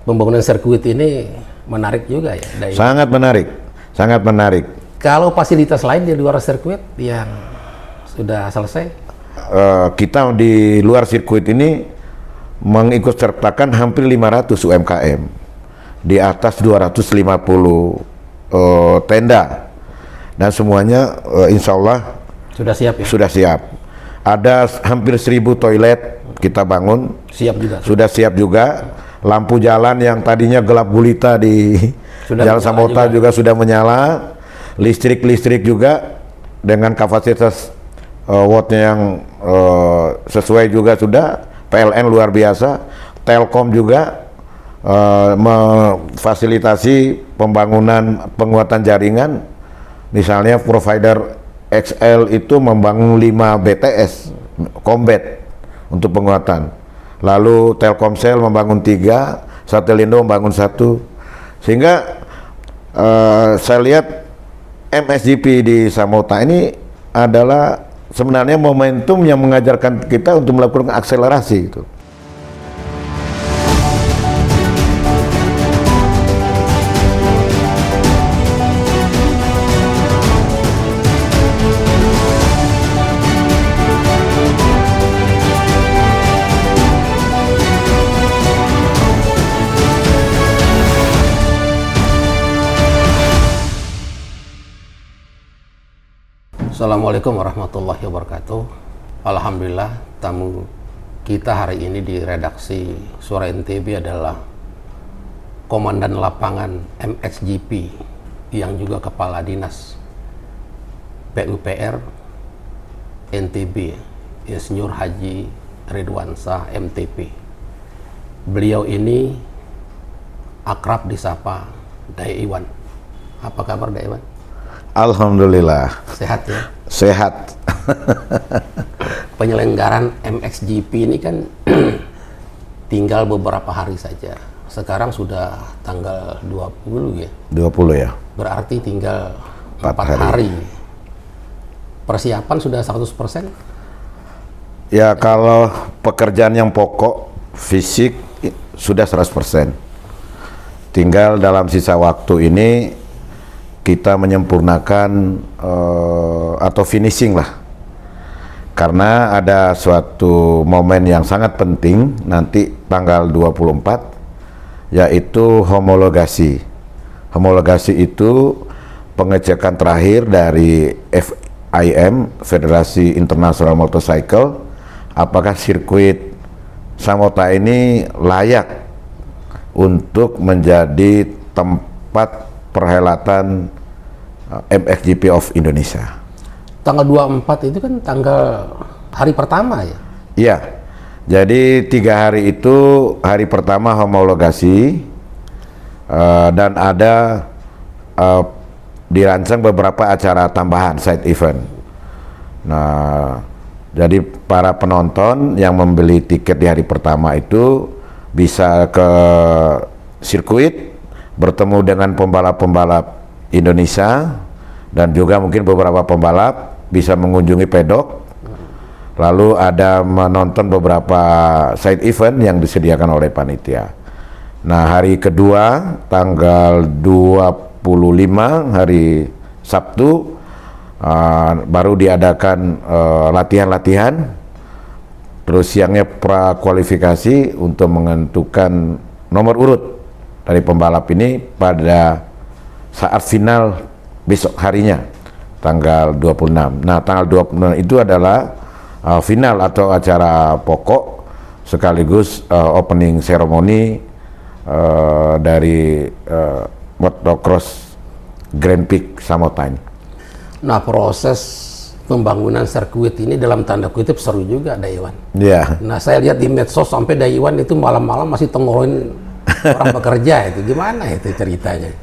pembangunan sirkuit ini menarik juga ya, Dai? Sangat menarik, sangat menarik. Kalau fasilitas lain di luar sirkuit yang sudah selesai? Kita di luar sirkuit ini mengikut sertakan hampir 500 UMKM di atas 250 tenda, dan semuanya insya Allah Sudah siap ya? sudah siap. Ada hampir 1000 toilet kita bangun, Siap juga? sudah siap juga. Lampu jalan yang tadinya gelap gulita di Jalan Samota juga sudah menyala. Listrik juga dengan kapasitas wattnya yang sesuai juga sudah. PLN luar biasa. Telkom juga memfasilitasi pembangunan penguatan jaringan. Misalnya provider XL itu membangun 5 BTS Combat untuk penguatan. Lalu Telkomsel membangun 3, Satelindo membangun 1. Sehingga saya lihat MXGP di Samota ini adalah sebenarnya momentum yang mengajarkan kita untuk melakukan akselerasi itu. Assalamualaikum warahmatullahi wabarakatuh. Alhamdulillah, tamu kita hari ini di redaksi Suara NTB adalah Komandan Lapangan MXGP yang juga Kepala Dinas PUPR NTB, Insinyur Haji Ridwansyah MTP. Beliau ini akrab disapa Dai Iwan. Apa kabar Dai Iwan? Alhamdulillah. Sehat ya? Sehat. Penyelenggaran MXGP ini kan tinggal beberapa hari saja. Sekarang sudah tanggal 20 ya? 20 ya. Berarti tinggal 4 4 hari. Persiapan sudah 100%? Ya, kalau pekerjaan yang pokok, fisik sudah 100%. Tinggal dalam sisa waktu ini kita menyempurnakan atau finishing lah, karena ada suatu momen yang sangat penting nanti tanggal 24, yaitu homologasi. Homologasi itu pengecekan terakhir dari FIM, Federasi International Motorcycle, apakah sirkuit Samota ini layak untuk menjadi tempat perhelatan MXGP of Indonesia. Tanggal 24 itu kan tanggal hari pertama ya? Iya, jadi 3 hari itu hari pertama homologasi, dan ada dirancang beberapa acara tambahan side event. Nah, jadi para penonton yang membeli tiket di hari pertama itu bisa ke sirkuit, bertemu dengan pembalap-pembalap Indonesia, dan juga mungkin beberapa pembalap bisa mengunjungi pedok. Lalu ada menonton beberapa side event yang disediakan oleh panitia. Nah, hari kedua tanggal 25 hari Sabtu baru diadakan latihan-latihan, terus siangnya prakualifikasi untuk menentukan nomor urut dari pembalap ini pada saat final besok harinya, tanggal 26. Nah, tanggal 26 itu adalah final atau acara pokok sekaligus opening ceremony dari motocross Grand Prix Samota. Nah, proses pembangunan sirkuit ini dalam tanda kutip seru juga, Dai Iwan. Iya. Nah, saya lihat di medsos sampai Dai Iwan itu malam-malam masih tenggorokin orang bekerja itu. Gimana itu ceritanya?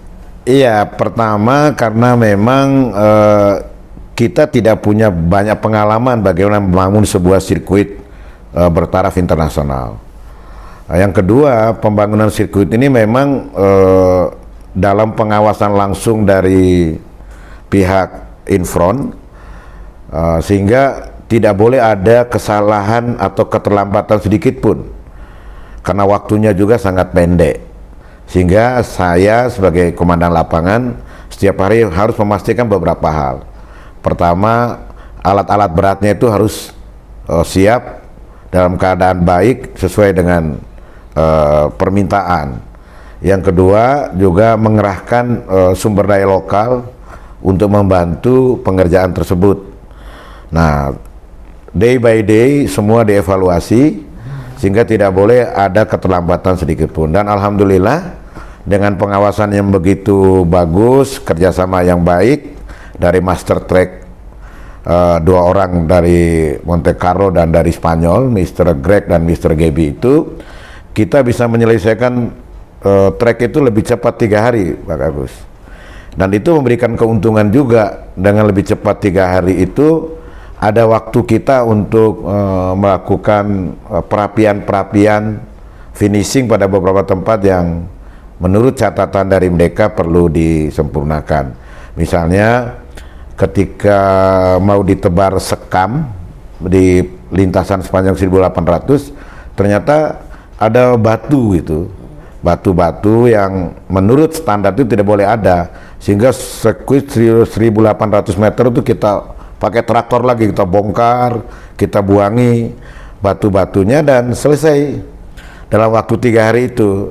Iya, pertama karena memang kita tidak punya banyak pengalaman bagaimana membangun sebuah sirkuit bertaraf internasional. Yang kedua, pembangunan sirkuit ini memang dalam pengawasan langsung dari pihak Infront, sehingga tidak boleh ada kesalahan atau keterlambatan sedikit pun, karena waktunya juga sangat pendek. Sehingga saya sebagai komandan lapangan setiap hari harus memastikan beberapa hal. Pertama, alat-alat beratnya itu harus siap dalam keadaan baik sesuai dengan permintaan. Yang kedua, juga mengerahkan sumber daya lokal untuk membantu pengerjaan tersebut. Nah, day by day semua dievaluasi sehingga tidak boleh ada keterlambatan sedikit pun. Dan alhamdulillah dengan pengawasan yang begitu bagus, kerjasama yang baik dari master track 2 orang dari Monte Carlo dan dari Spanyol, Mr. Greg dan Mr. Gaby itu, kita bisa menyelesaikan track itu lebih cepat 3 hari, Pak Agus. Dan itu memberikan keuntungan juga. Dengan lebih cepat 3 hari itu ada waktu kita untuk melakukan perapian finishing pada beberapa tempat yang menurut catatan dari mereka perlu disempurnakan. Misalnya ketika mau ditebar sekam di lintasan sepanjang 1800, ternyata ada batu itu, batu-batu yang menurut standar itu tidak boleh ada, sehingga sirkuit 1800 meter itu kita pakai traktor lagi, kita bongkar, kita buangi batu-batunya dan selesai dalam waktu 3 hari itu,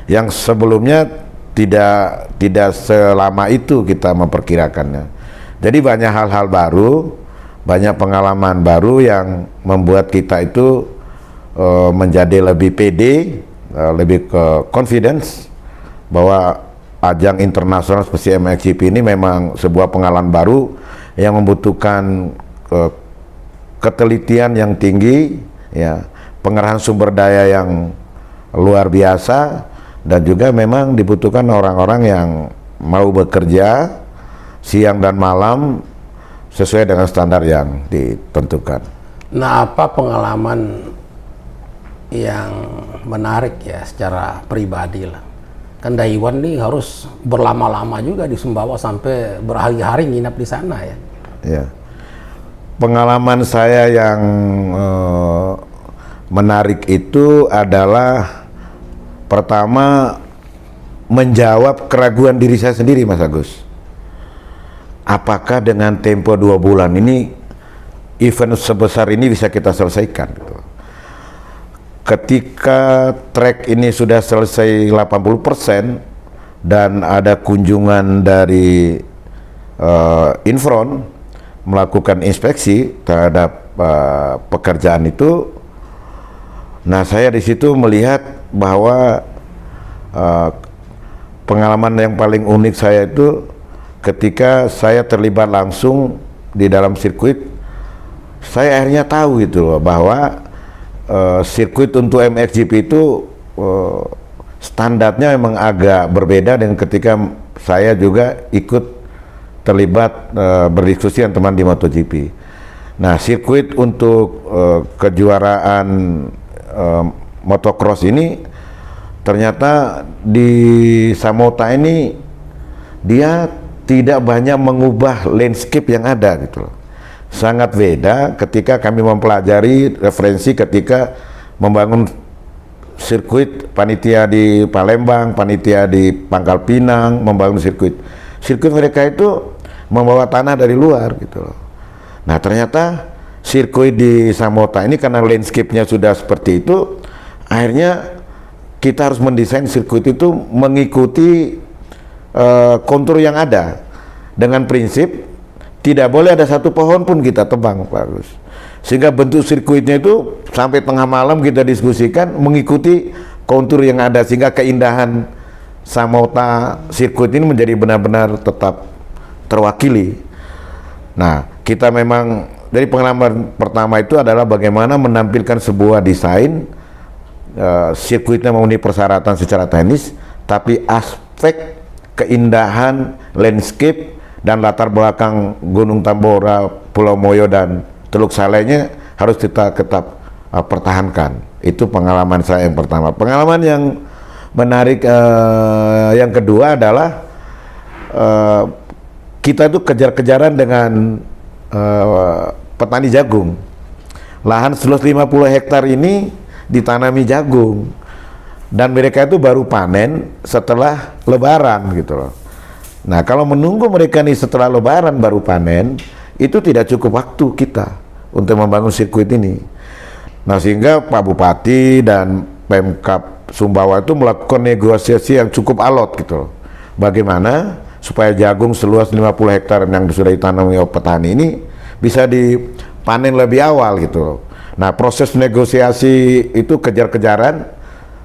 yang sebelumnya tidak selama itu kita memperkirakannya. Jadi banyak hal-hal baru, banyak pengalaman baru yang membuat kita itu menjadi lebih pede, lebih ke confidence bahwa ajang internasional seperti MXGP ini memang sebuah pengalaman baru yang membutuhkan ketelitian yang tinggi, ya, pengerahan sumber daya yang luar biasa, dan juga memang dibutuhkan orang-orang yang mau bekerja siang dan malam sesuai dengan standar yang ditentukan. Nah, apa pengalaman yang menarik ya secara pribadi lah? Kan Daiwan nih harus berlama-lama juga di Sumbawa sampai berhari-hari nginap di sana ya. Ya. Pengalaman saya yang menarik itu adalah pertama menjawab keraguan diri saya sendiri, Mas Agus. Apakah dengan tempo 2 bulan ini event sebesar ini bisa kita selesaikan gitu. Ketika trek ini sudah selesai 80% dan ada kunjungan dari Infront melakukan inspeksi terhadap pekerjaan itu, nah saya di situ melihat bahwa pengalaman yang paling unik saya itu ketika saya terlibat langsung di dalam sirkuit, saya akhirnya tahu gitu loh bahwa sirkuit untuk MXGP itu standarnya memang agak berbeda dengan ketika saya juga ikut terlibat berdiskusi dengan teman di MotoGP. Nah, sirkuit untuk kejuaraan motocross ini ternyata di Samota ini dia tidak banyak mengubah landscape yang ada gitu loh. Sangat beda ketika kami mempelajari referensi ketika membangun sirkuit, panitia di Palembang, panitia di Pangkal Pinang membangun sirkuit mereka itu membawa tanah dari luar gitu loh. Nah, ternyata sirkuit di Samota ini karena landscape-nya sudah seperti itu, akhirnya kita harus mendesain sirkuit itu mengikuti kontur yang ada dengan prinsip tidak boleh ada satu pohon pun kita tebang, Pak Agus. Sehingga bentuk sirkuitnya itu sampai tengah malam kita diskusikan mengikuti kontur yang ada, sehingga keindahan Samota sirkuit ini menjadi benar-benar tetap terwakili. Nah, kita memang dari pengalaman pertama itu adalah bagaimana menampilkan sebuah desain sirkuitnya memenuhi persyaratan secara teknis, tapi aspek keindahan landscape dan latar belakang Gunung Tambora, Pulau Moyo dan Teluk Salehnya harus kita tetap pertahankan. Itu pengalaman saya yang pertama. Pengalaman yang menarik yang kedua adalah kita tuh kejar-kejaran dengan petani jagung. Lahan seluas 50 hektar ini ditanami jagung. dan mereka itu baru panen setelah Lebaran gitu loh. Nah, kalau menunggu mereka nih setelah Lebaran baru panen, itu tidak cukup waktu kita untuk membangun sirkuit ini. Nah, sehingga Pak Bupati dan Pemkab Sumbawa itu melakukan negosiasi yang cukup alot gitu loh. Bagaimana supaya jagung seluas 50 hektar yang sudah ditanami oleh petani ini bisa dipanen lebih awal gitu loh. Nah, proses negosiasi itu kejar-kejaran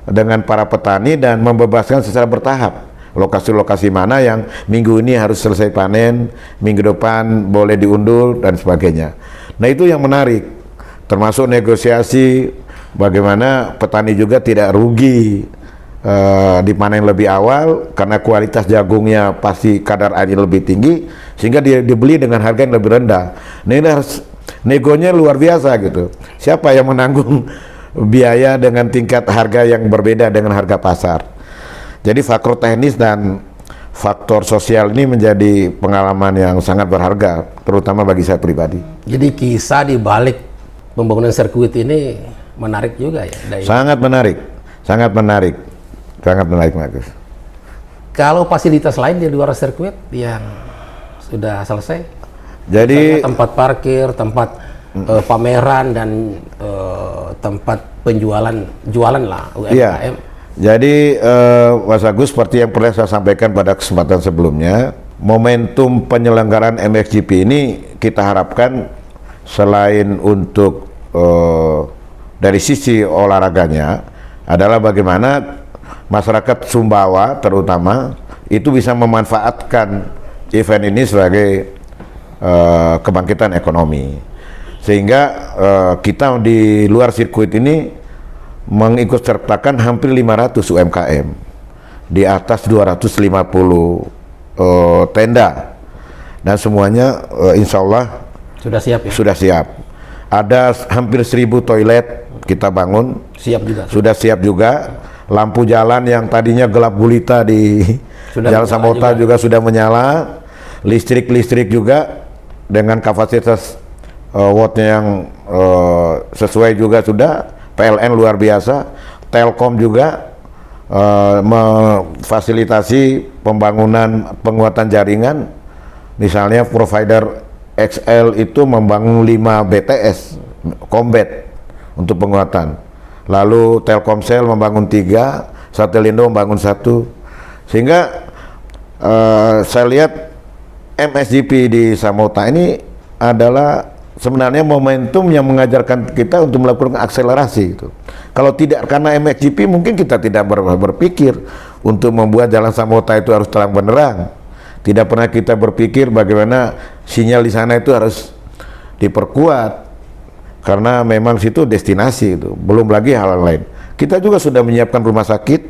dengan para petani dan membebaskan secara bertahap lokasi-lokasi mana yang minggu ini harus selesai panen, minggu depan boleh diundur dan sebagainya. Nah, itu yang menarik, termasuk negosiasi bagaimana petani juga tidak rugi dipanen lebih awal karena kualitas jagungnya pasti kadar airnya lebih tinggi sehingga dia dibeli dengan harga yang lebih rendah. Nah, ini harus negonya luar biasa gitu. Siapa yang menanggung biaya dengan tingkat harga yang berbeda dengan harga pasar? Jadi faktor teknis dan faktor sosial ini menjadi pengalaman yang sangat berharga, terutama bagi saya pribadi. Jadi kisah di balik pembangunan sirkuit ini menarik juga ya? Sangat menarik, sangat menarik, sangat menarik, Mas. Kalau fasilitas lain di luar sirkuit yang sudah selesai? Jadi tempat parkir, tempat pameran dan tempat jualan lah UMKM. Iya. Jadi Mas Agus, seperti yang pernah saya sampaikan pada kesempatan sebelumnya, momentum penyelenggaraan MXGP ini kita harapkan selain untuk dari sisi olahraganya adalah bagaimana masyarakat Sumbawa terutama itu bisa memanfaatkan event ini sebagai kebangkitan ekonomi, sehingga kita di luar sirkuit ini mengikut sertakan hampir 500 UMKM di atas 250 tenda, dan semuanya insya Allah sudah siap ya? Sudah siap. Ada hampir 1000 toilet kita bangun, siap juga. Sudah siap juga. Lampu jalan yang tadinya gelap gulita di Jalan Samota juga sudah menyala. Listrik juga dengan kapasitas wattnya yang sesuai juga sudah. PLN luar biasa, Telkom juga memfasilitasi pembangunan penguatan jaringan. Misalnya provider XL itu membangun 5 BTS Combat untuk penguatan. Lalu Telkomsel membangun 3, Satelindo membangun 1. Sehingga saya lihat MXGP di Samota ini adalah sebenarnya momentum yang mengajarkan kita untuk melakukan akselerasi itu. Kalau tidak karena MXGP mungkin kita tidak berpikir untuk membuat Jalan Samota itu harus terang benderang. Tidak pernah kita berpikir bagaimana sinyal di sana itu harus diperkuat karena memang situ destinasi itu. Belum lagi hal lain. Kita juga sudah menyiapkan rumah sakit,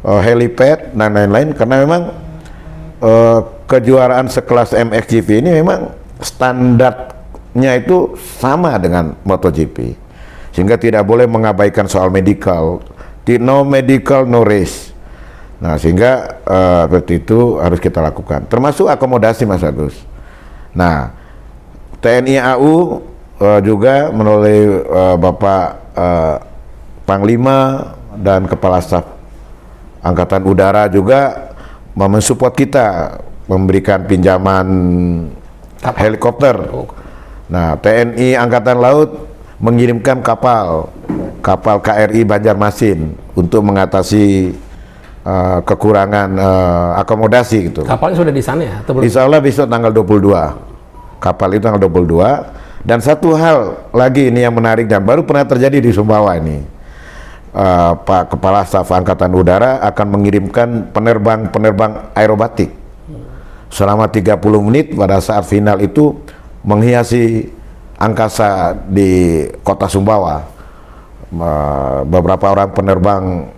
helipad dan lain-lain karena memang kejuaraan sekelas MXGP ini memang standarnya itu sama dengan MotoGP, sehingga tidak boleh mengabaikan soal medical, no medical no race. Nah, sehingga seperti itu harus kita lakukan, termasuk akomodasi, Mas Agus. Nah, TNI AU juga melalui Bapak Panglima dan Kepala Staf Angkatan Udara juga mensupport kita, memberikan pinjaman helikopter. Nah, TNI Angkatan Laut mengirimkan kapal KRI Banjarmasin untuk mengatasi kekurangan akomodasi gitu. Kapalnya sudah di sana ya? Insya Allah besok tanggal 22. Kapal itu tanggal 22. Dan satu hal lagi ini yang menarik dan baru pernah terjadi di Sumbawa ini. Pak Kepala Staf Angkatan Udara akan mengirimkan penerbang aerobatik selama 30 menit pada saat final itu menghiasi angkasa di kota Sumbawa. Beberapa orang penerbang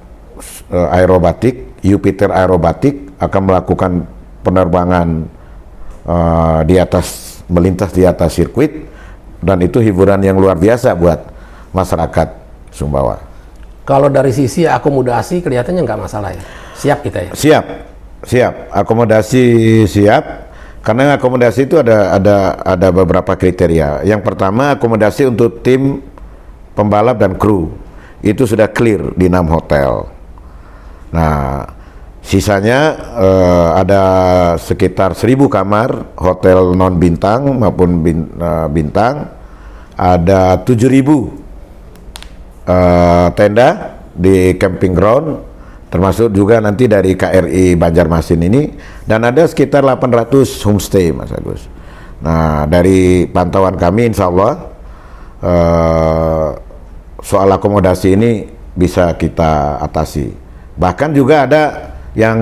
aerobatik, Jupiter Aerobatik akan melakukan penerbangan melintas di atas sirkuit, dan itu hiburan yang luar biasa buat masyarakat Sumbawa. Kalau dari sisi akomodasi kelihatannya nggak masalah ya? Siap kita ya? Siap. Akomodasi siap. Karena akomodasi itu ada beberapa kriteria. Yang pertama, akomodasi untuk tim pembalap dan kru itu sudah clear di 6 hotel. Nah, sisanya ada sekitar 1.000 kamar hotel non bintang maupun bintang, ada 7.000 tenda di camping ground, termasuk juga nanti dari KRI Banjarmasin ini, dan ada sekitar 800 homestay, Mas Agus. Nah, dari pantauan kami insya Allah soal akomodasi ini bisa kita atasi. Bahkan juga ada yang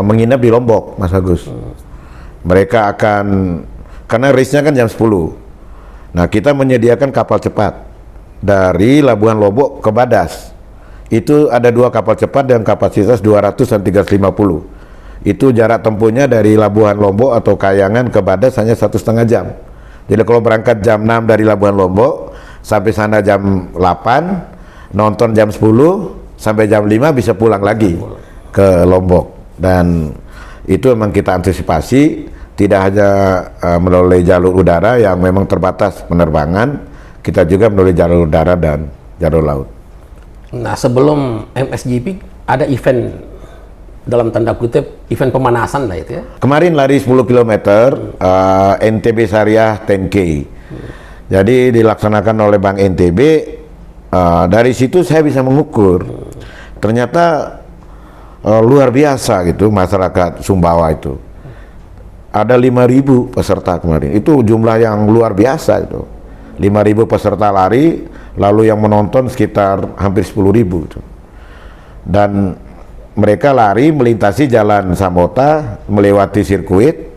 menginap di Lombok, Mas Agus. Mereka akan, karena race-nya kan jam 10. Nah, kita menyediakan kapal cepat dari Labuan Lombok ke Badas. Itu ada 2 kapal cepat dengan kapasitas 200 dan 350. Itu jarak tempuhnya dari Labuan Lombok atau Kayangan ke Badas hanya 1,5 jam. Jadi kalau berangkat jam 6 dari Labuan Lombok sampai sana jam 8, nonton jam 10 sampai jam 5 bisa pulang lagi ke Lombok. Dan itu memang kita antisipasi, tidak hanya melalui jalur udara yang memang terbatas penerbangan, kita juga melalui jalur udara dan jalur laut. Nah, sebelum MXGP ada event, dalam tanda kutip event pemanasan lah itu ya. Kemarin lari 10 km NTB Syariah 10K. Jadi dilaksanakan oleh Bank NTB. Dari situ saya bisa mengukur, ternyata luar biasa gitu masyarakat Sumbawa itu. Ada 5.000 peserta kemarin. Itu jumlah yang luar biasa itu. 5.000 peserta lari, lalu yang menonton sekitar hampir 10.000 itu. Dan mereka lari melintasi jalan Sambota, melewati sirkuit.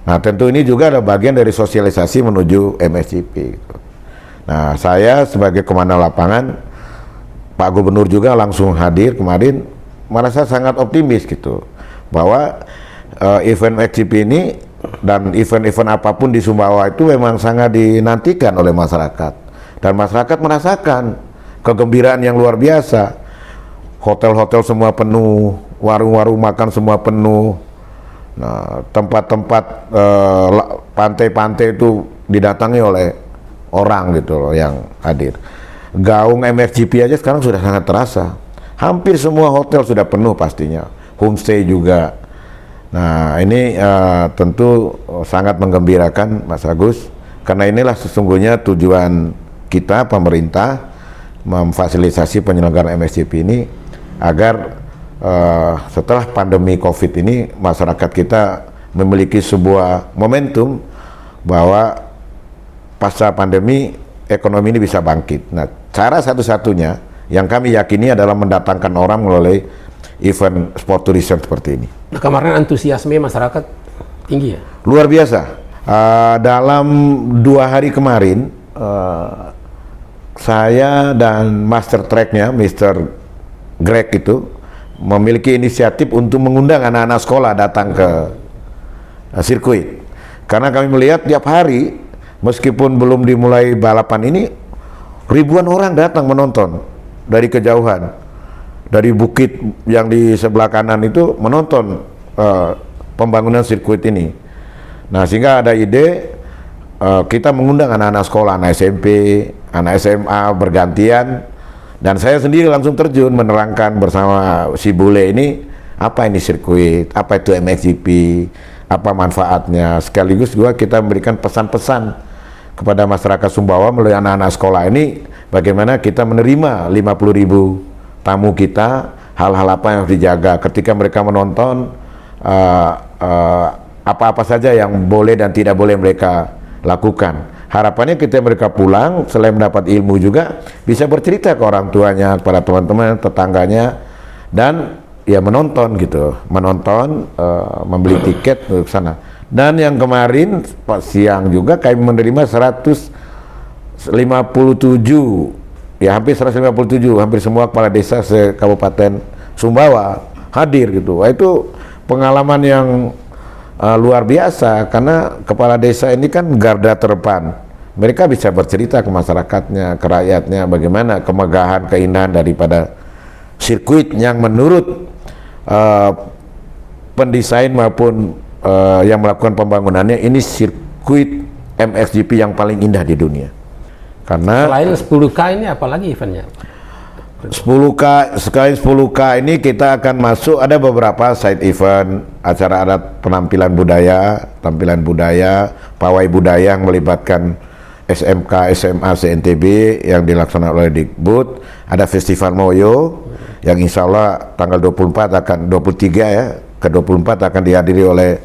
Nah, tentu ini juga ada bagian dari sosialisasi menuju MXGP gitu. Nah, saya sebagai komandan lapangan, Pak Gubernur juga langsung hadir kemarin, merasa sangat optimis gitu, bahwa event MXGP ini dan event-event apapun di Sumbawa itu memang sangat dinantikan oleh masyarakat. Dan masyarakat merasakan kegembiraan yang luar biasa. Hotel-hotel semua penuh, warung-warung makan semua penuh. Nah, tempat-tempat pantai-pantai itu didatangi oleh orang gitu loh yang hadir. Gaung MXGP aja sekarang sudah sangat terasa. Hampir semua hotel sudah penuh pastinya. Homestay juga. Nah, ini tentu sangat menggembirakan, Mas Agus, karena inilah sesungguhnya tujuan kita, pemerintah, memfasilitasi penyelenggaraan MXGP ini agar setelah pandemi COVID ini masyarakat kita memiliki sebuah momentum bahwa pasca pandemi ekonomi ini bisa bangkit. Nah, cara satu-satunya yang kami yakini adalah mendatangkan orang melalui event sport tourism seperti ini. Nah, kemarin antusiasme masyarakat tinggi ya? Luar biasa. Dalam 2 hari kemarin, saya dan master tracknya, Mr. Greg itu, memiliki inisiatif untuk mengundang anak-anak sekolah datang ke sirkuit. Karena kami melihat tiap hari, meskipun belum dimulai balapan ini, ribuan orang datang menonton dari kejauhan, dari bukit yang di sebelah kanan itu menonton pembangunan sirkuit ini. Nah, sehingga ada ide kita mengundang anak-anak sekolah, anak SMP, anak SMA bergantian, dan saya sendiri langsung terjun menerangkan bersama si bule ini apa ini sirkuit, apa itu MXGP, apa manfaatnya. Sekaligus juga kita memberikan pesan-pesan kepada masyarakat Sumbawa melalui anak-anak sekolah ini, bagaimana kita menerima 50.000 tamu kita, hal-hal apa yang harus dijaga ketika mereka menonton, apa-apa saja yang boleh dan tidak boleh mereka lakukan. Harapannya kita mereka pulang, selain mendapat ilmu juga bisa bercerita ke orang tuanya, kepada teman-teman, tetangganya, dan ya menonton gitu, membeli tiket ke sana. Dan yang kemarin siang juga kami menerima 157, ya hampir 157, hampir semua kepala desa se-Kabupaten Sumbawa hadir gitu. Wah, itu pengalaman yang luar biasa, karena kepala desa ini kan garda terdepan. Mereka bisa bercerita ke masyarakatnya, ke rakyatnya, bagaimana kemegahan, keindahan daripada sirkuit yang menurut pendesain maupun yang melakukan pembangunannya, ini sirkuit MXGP yang paling indah di dunia. Karena selain 10K ini apalagi eventnya? 10K, sekali 10K ini kita akan masuk, ada beberapa side event, acara adat penampilan budaya, pawai budaya yang melibatkan SMK, SMA, CNTB yang dilaksanakan oleh Dikbud. Ada Festival Moyo yang insya Allah tanggal 23 ya, ke 24 akan dihadiri oleh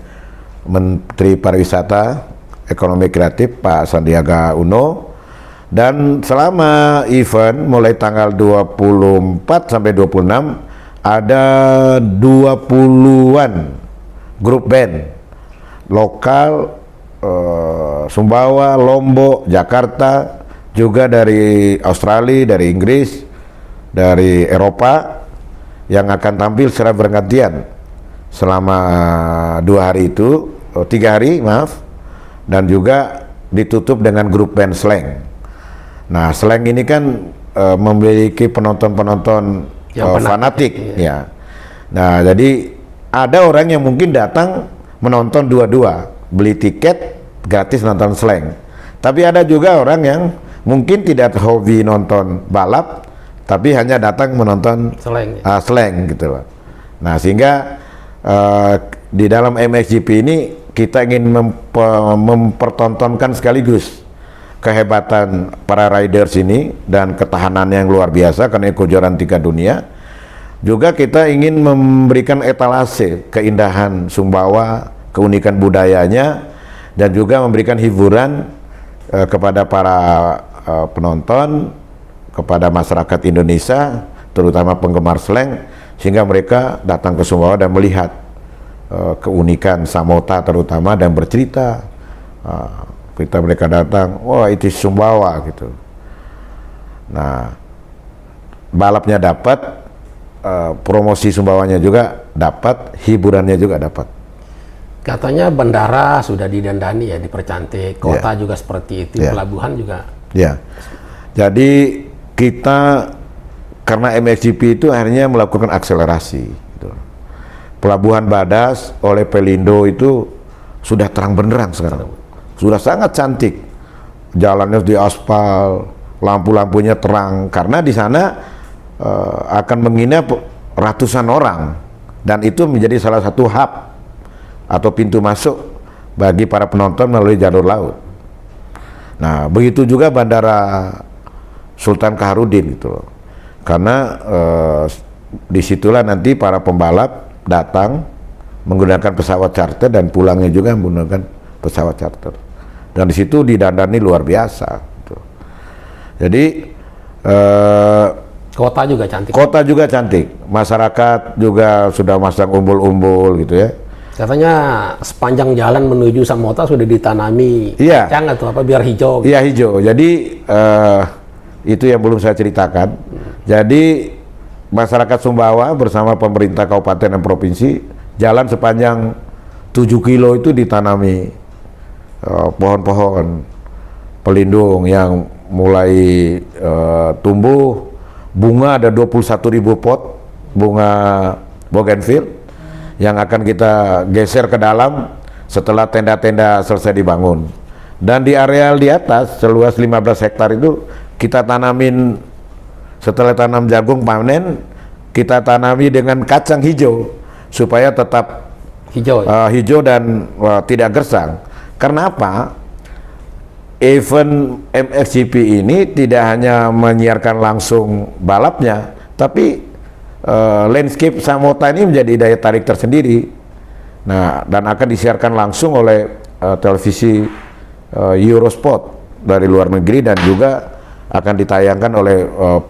Menteri Pariwisata, Ekonomi Kreatif Pak Sandiaga Uno. Dan selama event mulai tanggal 24 sampai 26 ada 20-an grup band lokal, Sumbawa, Lombok, Jakarta, juga dari Australia, dari Inggris, dari Eropa yang akan tampil secara bergantian selama 3 hari maaf, dan juga ditutup dengan grup band slang. Nah, slang ini kan memiliki penonton-penonton fanatik, ya. Nah, jadi ada orang yang mungkin datang menonton dua-dua, beli tiket gratis nonton slang. Tapi ada juga orang yang mungkin tidak hobi nonton balap, tapi hanya datang menonton slang gitu loh. Nah, sehingga di dalam MXGP ini kita ingin mempertontonkan sekaligus kehebatan para riders ini dan ketahanan yang luar biasa karena kejuaraan tingkat dunia. Juga kita ingin memberikan etalase keindahan Sumbawa, keunikan budayanya, dan juga memberikan hiburan kepada para penonton, kepada masyarakat Indonesia, terutama penggemar slang, sehingga mereka datang ke Sumbawa dan melihat keunikan Samota terutama dan bercerita. Mereka datang, wah itu Sumbawa gitu. Nah, balapnya dapat, promosi Sumbawanya juga dapat, hiburannya juga dapat. Katanya bandara sudah didandani ya, dipercantik, kota juga seperti itu, pelabuhan juga. Ya, jadi kita karena MXGP itu akhirnya melakukan akselerasi. Gitu. Pelabuhan Badas oleh Pelindo itu sudah terang benderang sekarang. Sudah sangat cantik, jalannya di aspal, lampu-lampunya terang, karena di sana akan menginap ratusan orang, dan itu menjadi salah satu hub atau pintu masuk bagi para penonton melalui jalur laut. Nah, begitu juga Bandara Sultan Kaharudin gitu loh, karena disitulah nanti para pembalap datang menggunakan pesawat charter dan pulangnya juga menggunakan pesawat charter. Dan di situ didandani luar biasa. Gitu. Jadi kota juga cantik. Kota juga cantik. Masyarakat juga sudah masang umbul-umbul gitu ya. Katanya sepanjang jalan menuju Samota sudah ditanami kacang atau apa biar hijau. Gitu. Iya, hijau. Jadi itu yang belum saya ceritakan. Jadi masyarakat Sumbawa bersama pemerintah kabupaten dan provinsi, jalan sepanjang 7 kilo itu ditanami pohon-pohon pelindung yang mulai tumbuh. Bunga ada 21.000 pot bunga bougainville yang akan kita geser ke dalam setelah tenda-tenda selesai dibangun. Dan di areal di atas seluas 15 hektar itu kita tanamin, setelah tanam jagung panen, kita tanami dengan kacang hijau supaya tetap hijau dan tidak gersang. Karena apa? Event MXGP ini tidak hanya menyiarkan langsung balapnya, tapi landscape Samota ini menjadi daya tarik tersendiri. Nah, dan akan disiarkan langsung oleh televisi Eurosport dari luar negeri, dan juga akan ditayangkan oleh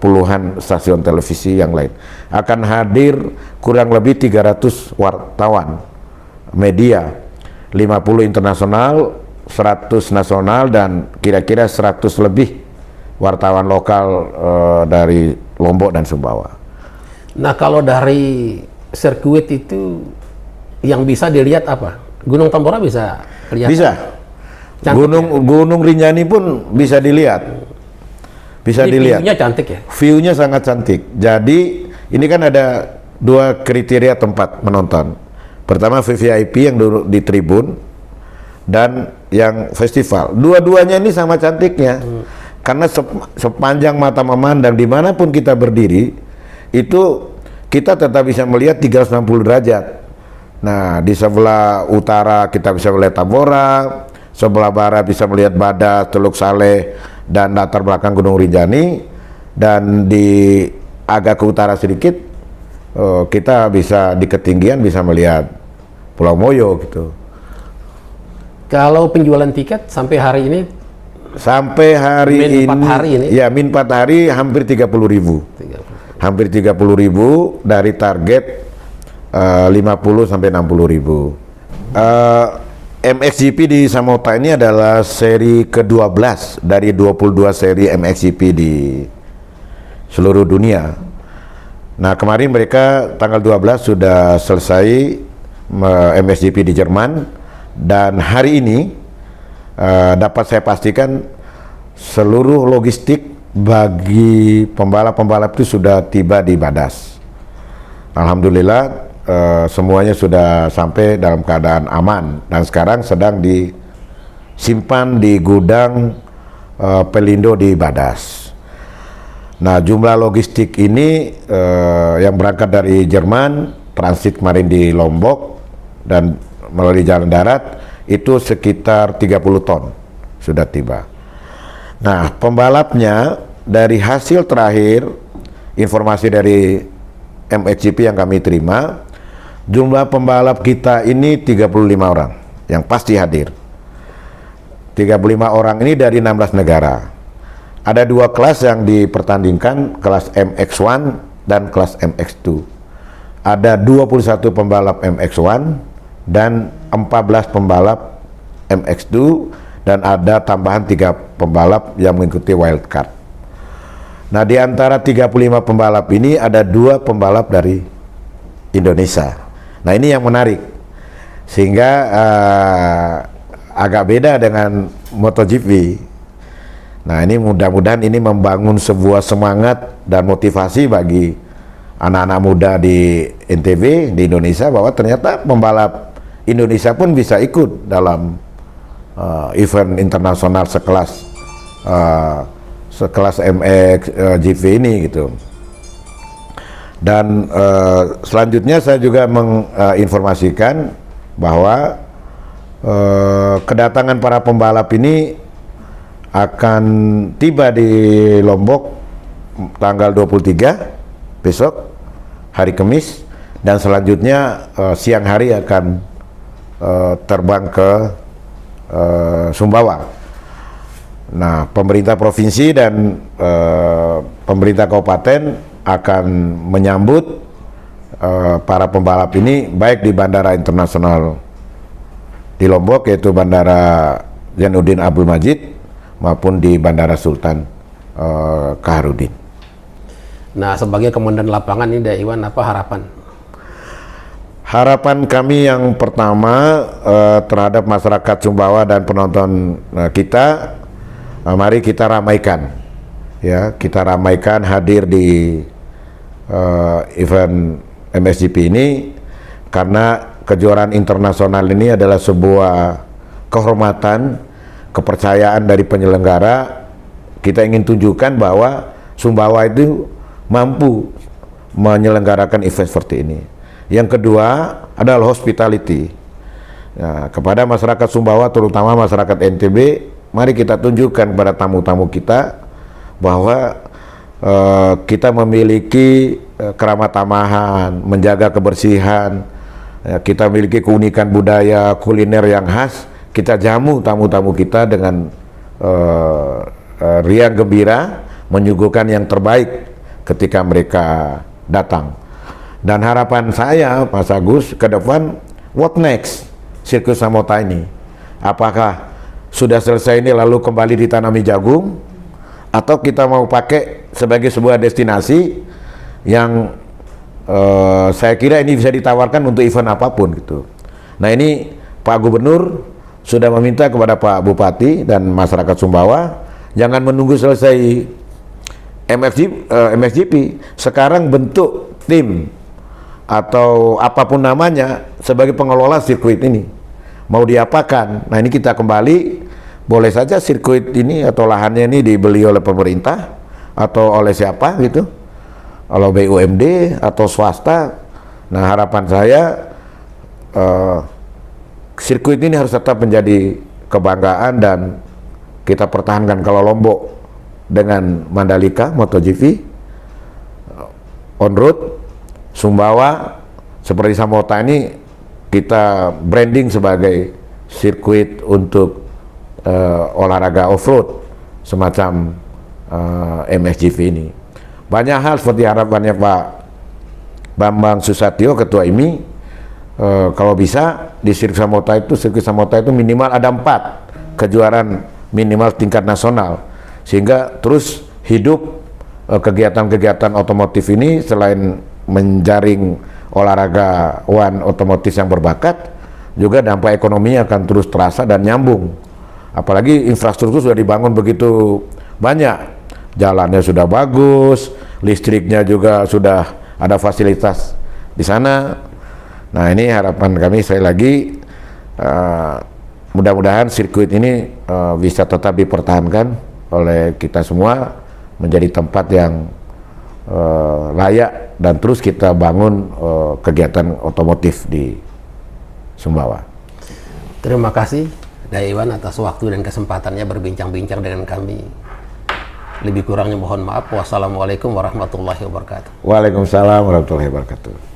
puluhan stasiun televisi yang lain. Akan hadir kurang lebih 300 wartawan media, 50 internasional, 100 nasional, dan kira-kira 100 lebih wartawan lokal dari Lombok dan Sumbawa. Nah, kalau dari sirkuit itu yang bisa dilihat apa? Gunung Tambora bisa kelihatan? Bisa. Gunung Rinjani pun bisa dilihat. Bisa dilihat. View-nya cantik ya? View-nya sangat cantik. Jadi ini kan ada 2 kriteria tempat menonton. Pertama VVIP yang di tribun, dan yang festival. Dua-duanya ini sama cantiknya. Karena sepanjang mata memandang dimanapun kita berdiri, itu kita tetap bisa melihat 360 derajat. Nah, di sebelah utara kita bisa melihat Tambora, sebelah barat bisa melihat Badas, Teluk Saleh, dan latar belakang Gunung Rinjani, dan di agak ke utara sedikit kita bisa di ketinggian bisa melihat Pulau Moyo gitu. Kalau penjualan tiket sampai hari ini? Sampai hari min 4 hari ini? Ya, min 4 hari hampir 30.000. Hampir 30.000 dari target 50 sampai 60.000. MXGP di Samota ini adalah seri ke-12 dari 22 seri MXGP di seluruh dunia. Nah, kemarin mereka tanggal 12 sudah selesai MXGP di Jerman, dan hari ini dapat saya pastikan seluruh logistik bagi pembalap-pembalap itu sudah tiba di Badas. Alhamdulillah semuanya sudah sampai dalam keadaan aman dan sekarang sedang disimpan di gudang Pelindo di Badas. Nah, jumlah logistik ini yang berangkat dari Jerman, transit kemarin di Lombok dan melalui jalan darat itu sekitar 30 ton sudah tiba. Nah, pembalapnya dari hasil terakhir informasi dari MXGP yang kami terima, jumlah pembalap kita ini 35 orang yang pasti hadir. 35 orang ini dari 16 negara. Ada 2 kelas yang dipertandingkan, kelas MX1 dan kelas MX2. Ada 21 pembalap MX1 dan 14 pembalap MX2, dan ada tambahan 3 pembalap yang mengikuti wildcard. Nah, di antara 35 pembalap ini ada 2 pembalap dari Indonesia. Nah, ini yang menarik, sehingga agak beda dengan MotoGP. Nah, ini mudah-mudahan ini membangun sebuah semangat dan motivasi bagi anak-anak muda di NTB, di Indonesia, bahwa ternyata pembalap Indonesia pun bisa ikut dalam event internasional sekelas MXGP ini gitu. Dan selanjutnya saya juga menginformasikan bahwa kedatangan para pembalap ini akan tiba di Lombok tanggal 23 besok, hari Kamis, dan selanjutnya siang hari akan terbang ke Sumbawa. Nah, pemerintah provinsi dan pemerintah kabupaten akan menyambut para pembalap ini baik di Bandara Internasional di Lombok, yaitu Bandara Zainuddin Abdul Majid, maupun di Bandara Sultan Kaharudin. Nah, sebagai komandan lapangan ini, Dak Iwan, apa harapan? Harapan kami yang pertama terhadap masyarakat Sumbawa dan penonton kita, mari kita ramaikan, ya, kita ramaikan hadir di event MXGP ini, karena kejuaraan internasional ini adalah sebuah kehormatan, kepercayaan dari penyelenggara. Kita ingin tunjukkan bahwa Sumbawa itu mampu menyelenggarakan event seperti ini. Yang kedua adalah hospitality. Nah, kepada masyarakat Sumbawa, terutama masyarakat NTB, mari kita tunjukkan kepada tamu-tamu kita bahwa kita memiliki keramah tamahan, menjaga kebersihan, kita memiliki keunikan budaya kuliner yang khas. Kita jamu tamu-tamu kita dengan riang gembira, menyuguhkan yang terbaik ketika mereka datang. Dan harapan saya, Mas Agus, ke depan, what next sirkus Samota ini? Apakah sudah selesai ini lalu kembali ditanami jagung, atau kita mau pakai sebagai sebuah destinasi yang saya kira ini bisa ditawarkan untuk event apapun gitu. Nah, ini Pak Gubernur sudah meminta kepada Pak Bupati dan masyarakat Sumbawa jangan menunggu selesai MXGP, sekarang bentuk tim atau apapun namanya sebagai pengelola sirkuit ini. Mau diapakan? Nah, ini kita kembali boleh saja sirkuit ini atau lahannya ini dibeli oleh pemerintah atau oleh siapa gitu, oleh BUMD atau swasta. Nah, harapan saya sirkuit ini harus tetap menjadi kebanggaan dan kita pertahankan. Kalau Lombok dengan Mandalika MotoGP on road, Sumbawa seperti Samota ini kita branding sebagai sirkuit untuk olahraga off-road semacam MXGP ini. Banyak hal seperti harapannya Pak Bambang Susatyo, Ketua IMI, kalau bisa di sirkuit Samota itu minimal ada 4 kejuaraan minimal tingkat nasional, sehingga terus hidup kegiatan-kegiatan otomotif ini. Selain menjaring olahragawan otomotif yang berbakat, juga dampak ekonomi akan terus terasa dan nyambung. Apalagi infrastruktur sudah dibangun begitu banyak, jalannya sudah bagus, listriknya juga sudah ada fasilitas di sana. Nah, ini harapan kami sekali lagi, mudah-mudahan sirkuit ini bisa tetap dipertahankan oleh kita semua, menjadi tempat yang layak dan terus kita bangun kegiatan otomotif di Sumbawa. Terima kasih Daiwan atas waktu dan kesempatannya berbincang-bincang dengan kami. Lebih kurangnya mohon maaf. Wassalamualaikum warahmatullahi wabarakatuh. Waalaikumsalam warahmatullahi wabarakatuh.